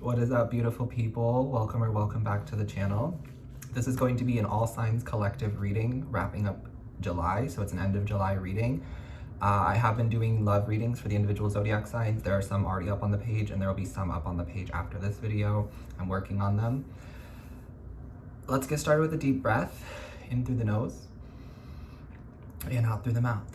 What is up, beautiful people? Welcome or welcome back to the channel. This is going to be an all signs collective reading, wrapping up July, so it's an end of July reading. I have been doing love readings for the individual zodiac signs. There are some already up on the page, and there will be some up on the page after this video. I'm working on them. Let's get started with a deep breath, in through the nose, and out through the mouth.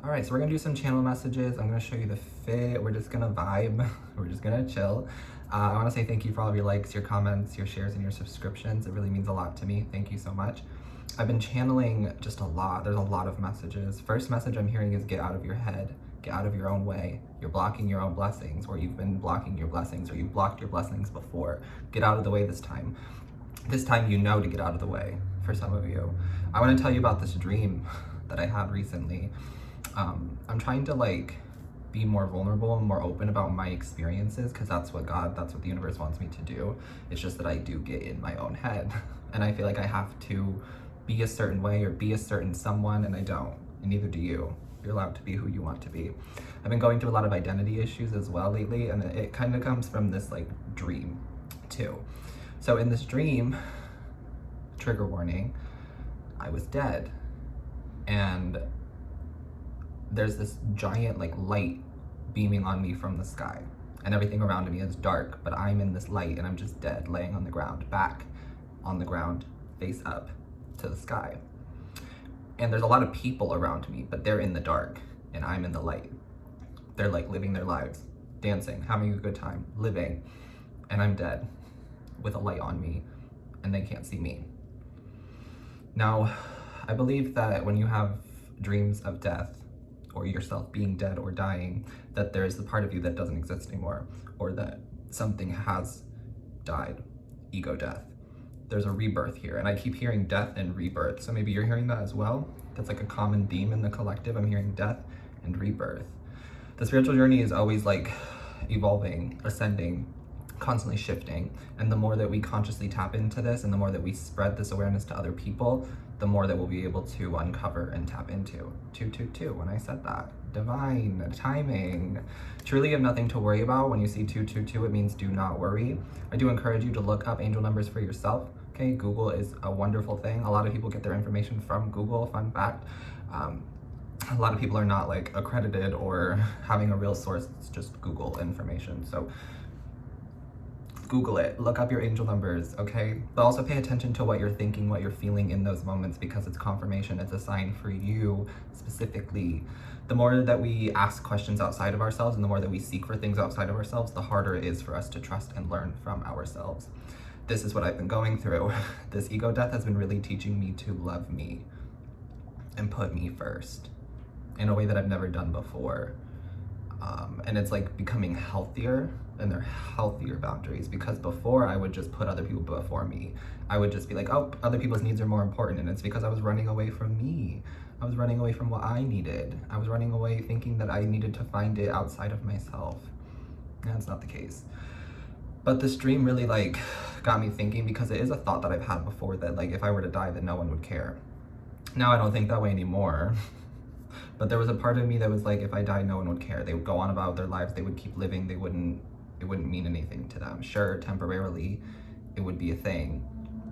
All right, so we're gonna do some channel messages. I'm gonna show you the fit. We're just gonna vibe. We're just gonna chill. I wanna say thank you for all of your likes, your comments, your shares, and your subscriptions. It really means a lot to me. Thank you so much. I've been channeling just a lot. There's a lot of messages. First message I'm hearing is get out of your head. Get out of your own way. You're blocking your own blessings, or you've been blocking your blessings, or you blocked your blessings before. Get out of the way this time. This time you know to get out of the way for some of you. I wanna tell you about this dream that I had recently. I'm trying to be more vulnerable and more open about my experiences, because that's what the universe wants me to do. It's just that I do get in my own head and I feel like I have to be a certain way or be a certain someone, and I don't, and neither do you. You're allowed to be who you want to be. I've been going through a lot of identity issues as well lately, and it kind of comes from this dream too. So in this dream, trigger warning, I was dead, and there's this giant light beaming on me from the sky, and everything around me is dark, but I'm in this light and I'm just dead, laying on the ground, back on the ground, face up to the sky. And there's a lot of people around me, but they're in the dark and I'm in the light. They're living their lives, dancing, having a good time, living, and I'm dead with a light on me, and they can't see me. Now, I believe that when you have dreams of death, or yourself being dead or dying, that there's the part of you that doesn't exist anymore, or that something has died, ego death. There's a rebirth here, and I keep hearing death and rebirth, so maybe you're hearing that as well. That's a common theme in the collective. I'm hearing death and rebirth. The spiritual journey is always evolving, ascending, constantly shifting, and the more that we consciously tap into this, and the more that we spread this awareness to other people, the more that we'll be able to uncover and tap into. 222, when I said that. Divine timing. Truly have nothing to worry about. When you see 222, it means do not worry. I do encourage you to look up angel numbers for yourself. Okay, Google is a wonderful thing. A lot of people get their information from Google, fun fact. A lot of people are not accredited or having a real source. It's just Google information. So Google it, look up your angel numbers, okay? But also pay attention to what you're thinking, what you're feeling in those moments, because it's confirmation, it's a sign for you specifically. The more that we ask questions outside of ourselves, and the more that we seek for things outside of ourselves, the harder it is for us to trust and learn from ourselves. This is what I've been going through. This ego death has been really teaching me to love me and put me first in a way that I've never done before. And it's becoming healthier, and they're healthier boundaries, because before I would just put other people before me. I would just be oh, other people's needs are more important, and it's because I was running away from me. I was running away from what I needed. I was running away thinking that I needed to find it outside of myself. That's not the case. But this dream really got me thinking, because it is a thought that I've had before, that if I were to die, that no one would care. Now I don't think that way anymore. But there was a part of me that was if I died, no one would care. They would go on about their lives. They would keep living. It wouldn't mean anything to them. Sure, temporarily, it would be a thing.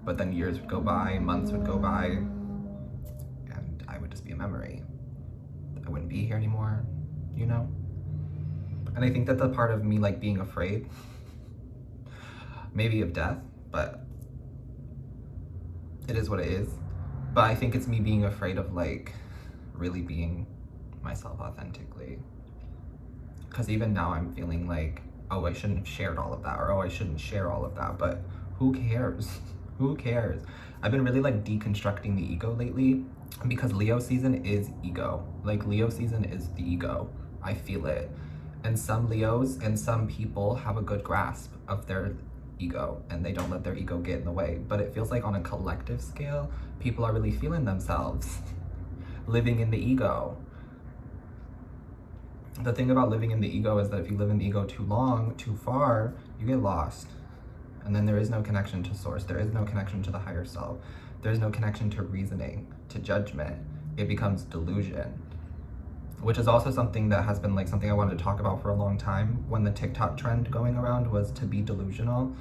But then years would go by, months would go by, and I would just be a memory. I wouldn't be here anymore, you know? And I think that the part of me being afraid, maybe of death, but it is what it is. But I think it's me being afraid of really being myself authentically, because even now I'm feeling oh, I shouldn't have shared all of that, or oh, I shouldn't share all of that, but who cares? Who cares? I've been really deconstructing the ego lately, because Leo season is ego. Leo season is the ego. I feel it. And some Leos and some people have a good grasp of their ego, and they don't let their ego get in the way. But it feels on a collective scale, people are really feeling themselves living in the ego. The thing about living in the ego is that if you live in the ego too long, too far, you get lost. And then there is no connection to source. There is no connection to the higher self. There is no connection to reasoning, to judgment. It becomes delusion. which is also something that has been like something I wanted to talk about for a long time. When the TikTok trend going around was to be delusional,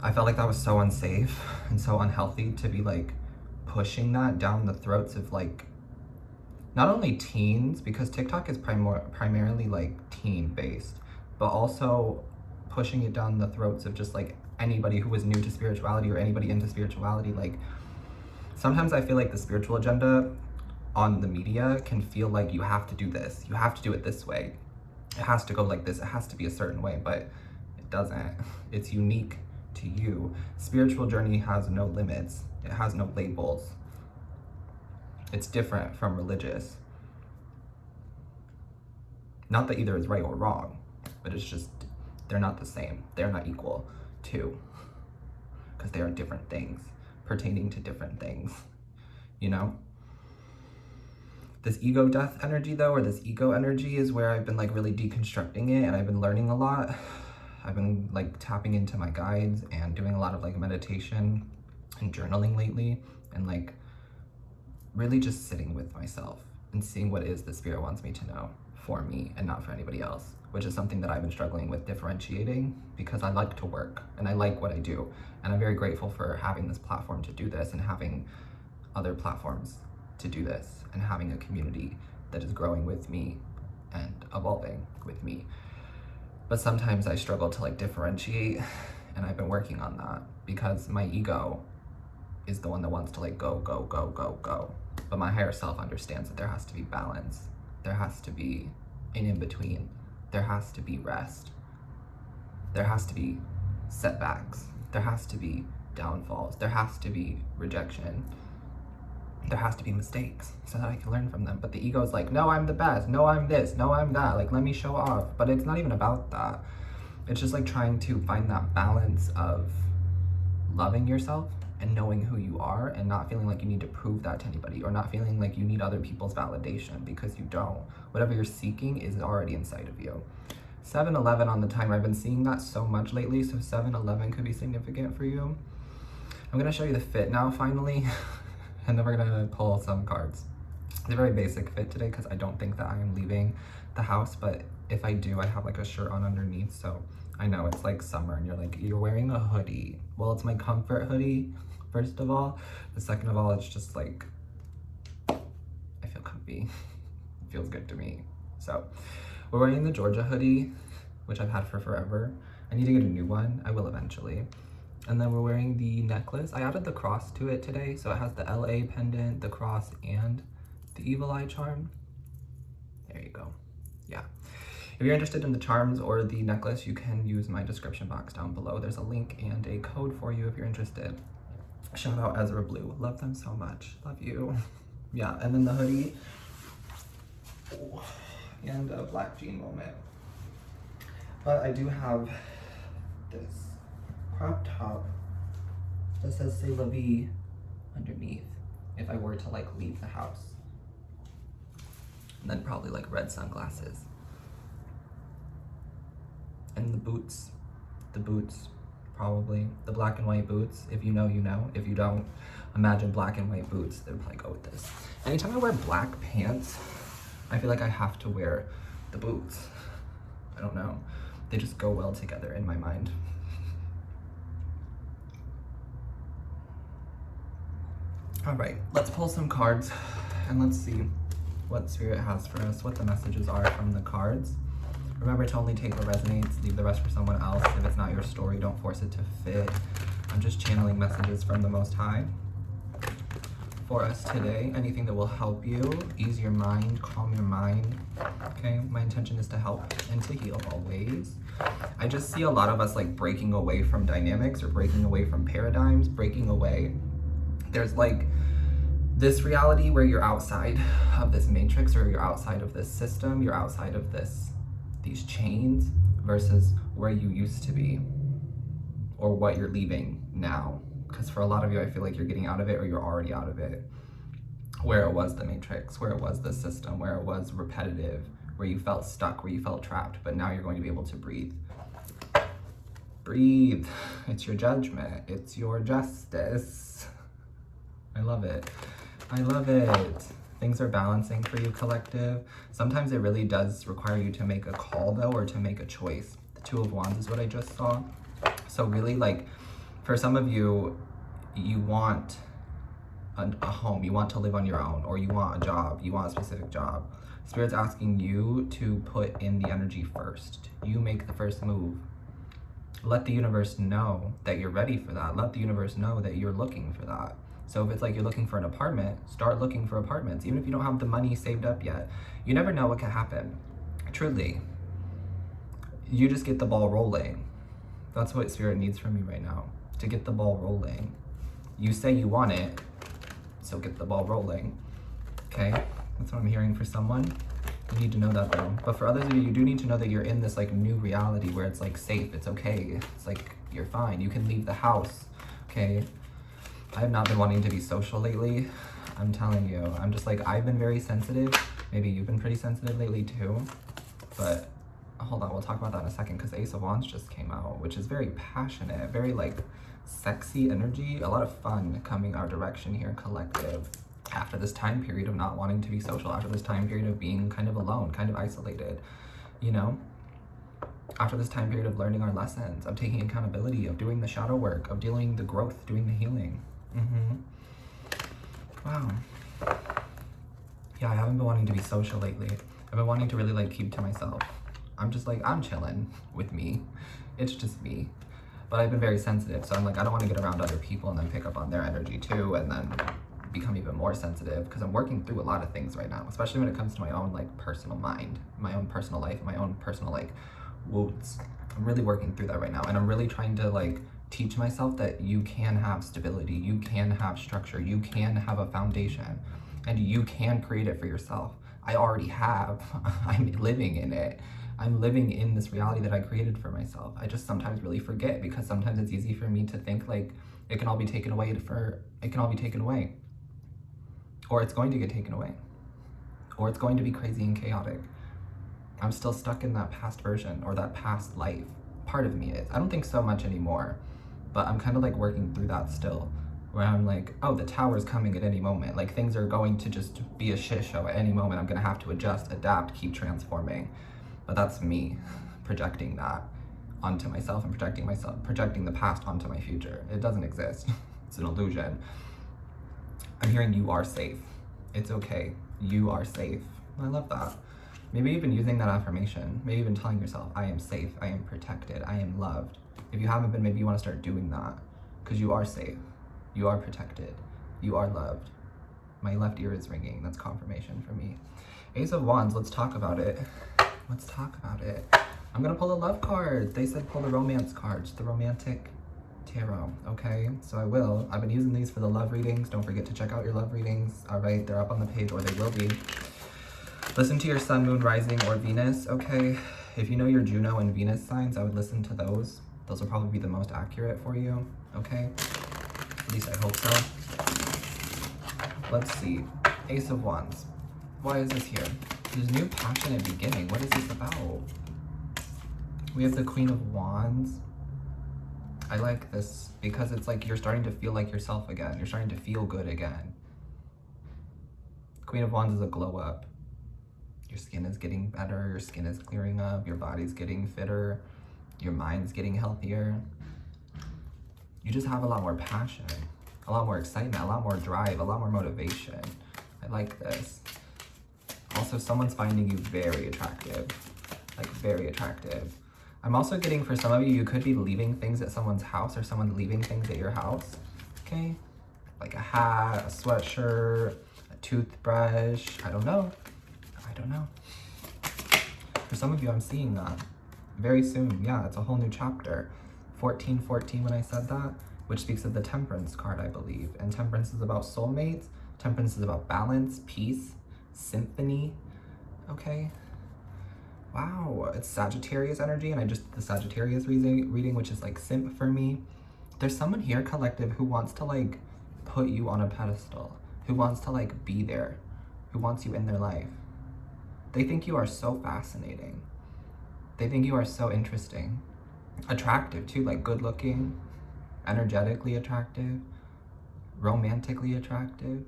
I felt like that was so unsafe and so unhealthy to be like pushing that down the throats of like not only teens, because TikTok is primarily like teen based, but also pushing it down the throats of just like anybody who was new to spirituality or anybody into spirituality. Like sometimes I feel like the spiritual agenda on the media can feel like you have to do this, you have to do it this way, it has to go like this, it has to be a certain way, but it doesn't. It's unique to you. Spiritual journey has no limits, it has no labels. It's different from religious. Not that either is right or wrong, but it's just they're not the same, they're not equal to, because they are different things pertaining to different things, you know? This ego death energy though, or this ego energy, is where I've been like really deconstructing it, and I've been learning a lot. I've been like tapping into my guides and doing a lot of like meditation and journaling lately, and like really just sitting with myself and seeing what it is the spirit wants me to know for me and not for anybody else, which is something that I've been struggling with differentiating, because I like to work and I like what I do, and I'm very grateful for having this platform to do this and having other platforms to do this and having a community that is growing with me and evolving with me. But sometimes I struggle to like differentiate, and I've been working on that because my ego is the one that wants to like go, go, go, go, go. But my higher self understands that there has to be balance. There has to be an in-between. There has to be rest. There has to be setbacks. There has to be downfalls. There has to be rejection. There has to be mistakes so that I can learn from them. But the ego is like, no, I'm the best. No, I'm this. No, I'm that. Like, let me show off. But it's not even about that. It's just like trying to find that balance of loving yourself and knowing who you are and not feeling like you need to prove that to anybody, or not feeling like you need other people's validation, because you don't. Whatever you're seeking is already inside of you. 7-11 on the timer. I've been seeing that so much lately, so 7-11 could be significant for you. I'm gonna show you the fit now, finally, and then we're gonna pull some cards. It's a very basic fit today because I don't think that I am leaving the house, but if I do, I have like a shirt on underneath, so I know it's like summer and you're like, you're wearing a hoodie. Well, it's my comfort hoodie, first of all. The second of all, it's just like, I feel comfy. It feels good to me. So we're wearing the Georgia hoodie, which I've had for forever. I need to get a new one. I will eventually. And then we're wearing the necklace. I added the cross to it today, so it has the LA pendant, the cross, and the evil eye charm. There you go. Yeah. If you're interested in the charms or the necklace, you can use my description box down below. There's a link and a code for you if you're interested. Shout out Ezra Blue. Love them so much. Love you. Yeah, and then the hoodie. Ooh. And a black jean moment. But I do have this crop top that says "C'est la vie" underneath if I were to like leave the house. And then probably like red sunglasses. And the boots, probably. The black and white boots. If you know, you know. If you don't, imagine black and white boots. They'd probably go with this. Anytime I wear black pants, I feel like I have to wear the boots. I don't know. They just go well together in my mind. All right, let's pull some cards and let's see what Spirit has for us, what the messages are from the cards. Remember to only take what resonates, leave the rest for someone else. If it's not your story, don't force it to fit. I'm just channeling messages from the Most High for us today. Anything that will help you, ease your mind, calm your mind. Okay, my intention is to help and to heal always. I just see a lot of us like breaking away from dynamics or breaking away from paradigms, breaking away. There's like this reality where you're outside of this matrix, or you're outside of this system, you're outside of these chains, versus where you used to be or what you're leaving now. Because for a lot of you, I feel like you're getting out of it or you're already out of it. Where it was the matrix, where it was the system, where it was repetitive, where you felt stuck, where you felt trapped, but now you're going to be able to breathe. Breathe. It's your judgment. It's your justice. I love it. I love it. Things are balancing for you, collective. Sometimes it really does require you to make a call though, or to make a choice. The Two of Wands is what I just saw. So really, like, for some of you, you want a home, you want to live on your own, or you want a job, you want a specific job. Spirit's asking you to put in the energy first. You make the first move. Let the universe know that you're ready for that. Let the universe know that you're looking for that. So if it's like you're looking for an apartment, start looking for apartments. Even if you don't have the money saved up yet, you never know what can happen. Truly, you just get the ball rolling. That's what Spirit needs from you right now, to get the ball rolling. You say you want it, so get the ball rolling, okay? That's what I'm hearing for someone. You need to know that though. But for others of you, you do need to know that you're in this like new reality where it's like safe, it's okay. It's like, you're fine, you can leave the house, okay? I have not been wanting to be social lately. I'm telling you, I'm just like, I've been very sensitive. Maybe you've been pretty sensitive lately too. But hold on, we'll talk about that in a second, because the Ace of Wands just came out, which is very passionate, very like sexy energy, a lot of fun coming our direction here, collective. After this time period of not wanting to be social, after this time period of being kind of alone, kind of isolated, you know? After this time period of learning our lessons, of taking accountability, of doing the shadow work, of dealing the growth, doing the healing. Wow. Yeah, I haven't been wanting to be social lately. I've been wanting to really like keep to myself. I'm just like, I'm chilling with me. It's just me. But I've been very sensitive, so I'm like, I don't want to get around other people and then pick up on their energy too, and then become even more sensitive, because I'm working through a lot of things right now, especially when it comes to my own like personal mind, my own personal life, my own personal like wounds. I'm really working through that right now, and I'm really trying to like teach myself that you can have stability, you can have structure, you can have a foundation, and you can create it for yourself. I already have. I'm living in it. I'm living in this reality that I created for myself. I just sometimes really forget, because sometimes it's easy for me to think like it can all be taken away or it's going to get taken away, or it's going to be crazy and chaotic. I'm still stuck in that past version, or that past life. Part of me is. I don't think so much anymore, but I'm kind of like working through that still, where I'm like, oh, the tower's coming at any moment. Like things are going to just be a shit show at any moment. I'm gonna have to adjust, adapt, keep transforming. But that's me projecting that onto myself and projecting the past onto my future. It doesn't exist. It's an illusion. I'm hearing you are safe. It's okay. You are safe. I love that. Maybe even using that affirmation. Maybe even telling yourself, I am safe. I am protected. I am loved. If you haven't been, maybe you want to start doing that, because you are safe. You are protected. You are loved. My left ear is ringing. That's confirmation for me. Ace of Wands, let's talk about it. Let's talk about it. I'm gonna pull the love cards. They said pull the romance cards, the romantic tarot, okay? So I will. I've been using these for the love readings. Don't forget to check out your love readings. All right, they're up on the page, or they will be. Listen to your sun, moon, rising, or Venus, okay? If you know your Juno and Venus signs, I would listen to those. Those will probably be the most accurate for you, okay? At least I hope so. Let's see. Ace of Wands. Why is this here? There's new passionate beginning. What is this about? We have the Queen of Wands. I like this because it's like you're starting to feel like yourself again. You're starting to feel good again. Queen of Wands is a glow up. Your skin is getting better. Your skin is clearing up. Your body's getting fitter. Your mind's getting healthier. You just have a lot more passion, a lot more excitement, a lot more drive, a lot more motivation. I like this. Also, someone's finding you very attractive, like very attractive. I'm also getting, for some of you, you could be leaving things at someone's house, or someone leaving things at your house, okay? Like a hat, a sweatshirt, a toothbrush, I don't know. I don't know. For some of you, I'm seeing that very soon. Yeah, it's a whole new chapter. 1414 when I said that, which speaks of the Temperance card, I believe. And Temperance is about soulmates. Temperance is about balance, peace, symphony, okay? Wow, it's Sagittarius energy, and I just did the Sagittarius reading, which is like simp for me. There's someone here, collective, who wants to like put you on a pedestal, who wants to like be there, who wants you in their life. They think you are so fascinating. They think you are so interesting. Attractive too, like good looking, energetically attractive, romantically attractive.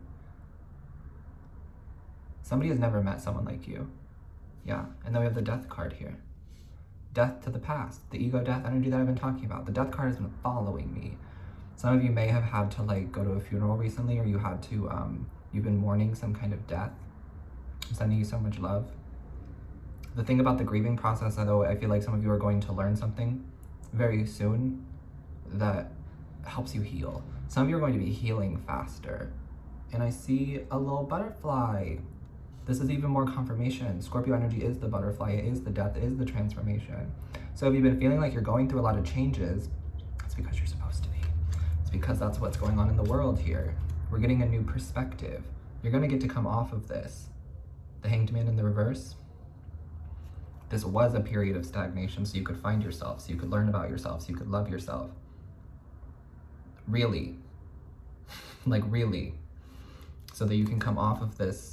Somebody has never met someone like you. Yeah, and then we have the death card here. Death to the past, the ego death energy that I've been talking about. The death card has been following me. Some of you may have had to like go to a funeral recently, or you had to, you've been mourning some kind of death. I'm sending you so much love. The thing about the grieving process, though, I feel like some of you are going to learn something very soon that helps you heal. Some of you are going to be healing faster. And I see a little butterfly. This is even more confirmation. Scorpio energy is the butterfly, it is the death, it is the transformation. So if you've been feeling like you're going through a lot of changes, it's because you're supposed to be. It's because that's what's going on in the world here. We're getting a new perspective. You're gonna get to come off of this. The Hanged Man in the reverse. This was a period of stagnation so you could find yourself, so you could learn about yourself, so you could love yourself. Really. Like really. So that you can come off of this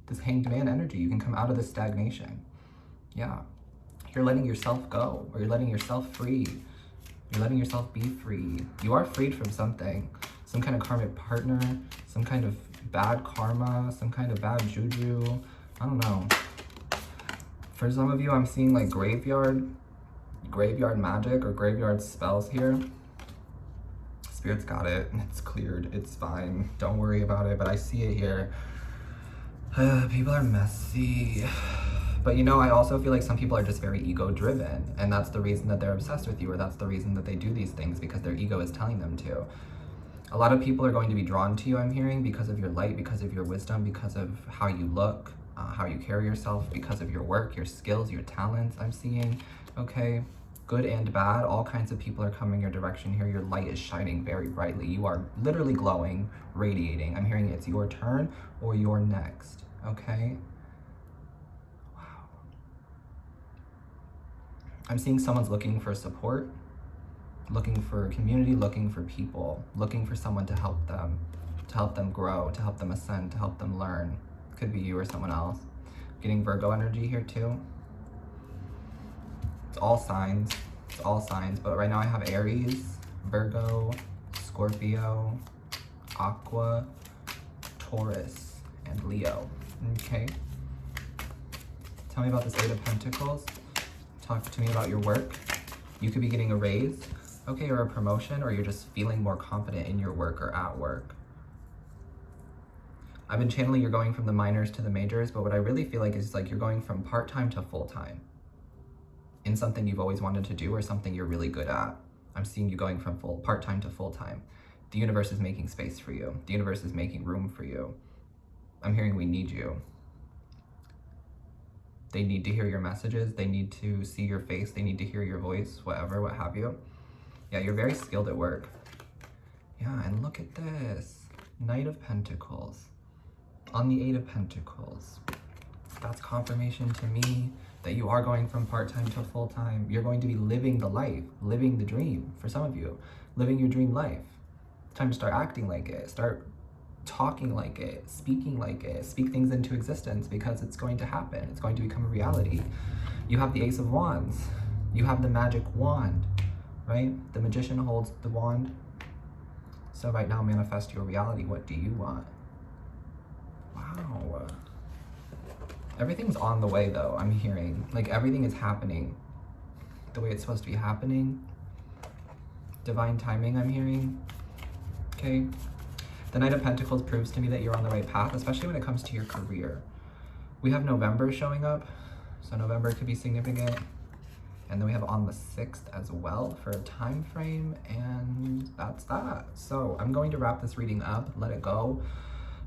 this hanged man energy. You can come out of this stagnation. Yeah. You're letting yourself go, or you're letting yourself free. You're letting yourself be free. You are freed from something. Some kind of karmic partner, some kind of bad karma, some kind of bad juju. I don't know. For some of you, I'm seeing like graveyard magic or graveyard spells here. Spirit's got it. It's cleared. It's fine. Don't worry about it. But I see it here. People are messy. But you know, I also feel like some people are just very ego driven, and that's the reason that they're obsessed with you, or that's the reason that they do these things, because their ego is telling them to. A lot of people are going to be drawn to you, I'm hearing, because of your light, because of your wisdom, because of how you look, how you carry yourself, because of your work, your skills, your talents, I'm seeing, okay? Good and bad, all kinds of people are coming your direction here. Your light is shining very brightly. You are literally glowing, radiating. I'm hearing it's your turn or you're next, okay? Wow. I'm seeing someone's looking for support, looking for community, looking for people, looking for someone to help them grow, to help them ascend, to help them learn. Could be you or someone else. Getting Virgo energy here too. It's all signs, but right now I have Aries, Virgo, Scorpio, Aqua, Taurus, and Leo, okay? Tell me about this Eight of Pentacles. Talk to me about your work. You could be getting a raise, okay, or a promotion, or you're just feeling more confident in your work or at work. I've been channeling you're going from the minors to the majors, but what I really feel like is like you're going from part-time to full-time in something you've always wanted to do or something you're really good at. I'm seeing you going from part-time to full-time. The universe is making space for you. The universe is making room for you. I'm hearing we need you. They need to hear your messages. They need to see your face. They need to hear your voice, whatever, what have you. Yeah, you're very skilled at work. Yeah, and look at this. Knight of Pentacles on the Eight of Pentacles. That's confirmation to me that you are going from part-time to full-time. You're going to be living the life, living the dream for some of you, living your dream life. It's time to start acting like it, start talking like it, speaking like it, speak things into existence because it's going to happen. It's going to become a reality. You have the Ace of Wands. You have the magic wand, right? The magician holds the wand. So right now, manifest your reality. What do you want? Wow. Everything's on the way though, I'm hearing. Like everything is happening the way it's supposed to be happening. Divine timing, I'm hearing. Okay. The Knight of Pentacles proves to me that you're on the right path, especially when it comes to your career. We have November showing up, so November could be significant. And then we have on the 6th as well for a time frame, and that's that. So I'm going to wrap this reading up, let it go.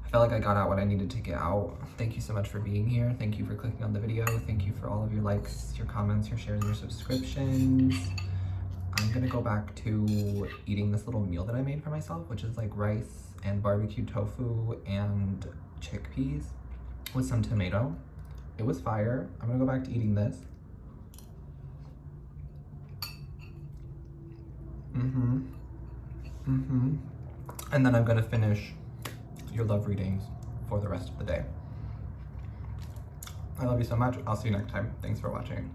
I felt like I got out what I needed to get out. Thank you so much for being here. Thank you for clicking on the video. Thank you for all of your likes, your comments, your shares, your subscriptions. I'm gonna go back to eating this little meal that I made for myself, which is like rice and barbecue tofu and chickpeas with some tomato. It was fire. I'm gonna go back to eating this. And then I'm gonna finish your love readings for the rest of the day. I love you so much. I'll see you next time. Thanks for watching.